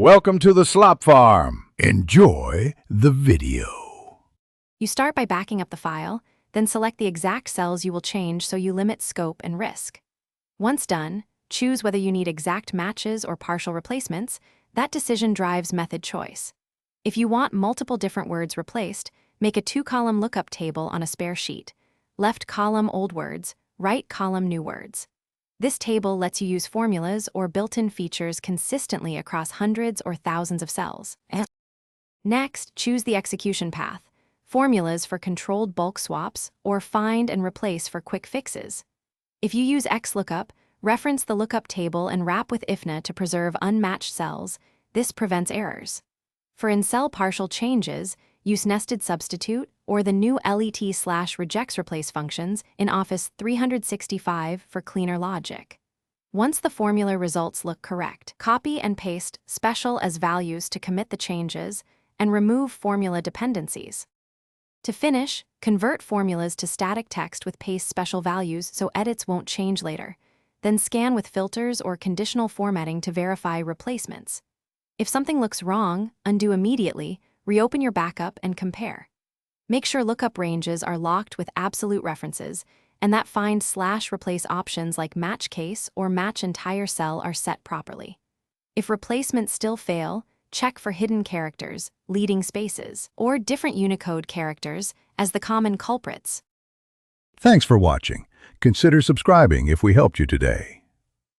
Welcome to the Slop Farm. Enjoy the video. You start by backing up the file, then select the exact cells you will change so you limit scope and risk. Once done, choose whether you need exact matches or partial replacements. That decision drives method choice. If you want multiple different words replaced, make a 2-column lookup table on a spare sheet. Left column old words, right column new words. This table lets you use formulas or built-in features consistently across hundreds or thousands of cells. Next, choose the execution path, formulas for controlled bulk swaps, or find and replace for quick fixes. If you use XLOOKUP, reference the lookup table and wrap with IFNA to preserve unmatched cells. This prevents errors. For in-cell partial changes, use nested substitute or the new let/rejects replace functions in Office 365 for cleaner logic. Once the formula results look correct, copy and paste special as values to commit the changes and remove formula dependencies. To finish, convert formulas to static text with paste special values so edits won't change later. Then scan with filters or conditional formatting to verify replacements. If something looks wrong, undo immediately, reopen your backup and compare. Make sure lookup ranges are locked with absolute references and that find/replace options like match case or match entire cell are set properly. If replacements still fail, check for hidden characters, leading spaces, or different Unicode characters as the common culprits. Thanks for watching. Consider subscribing if we helped you today.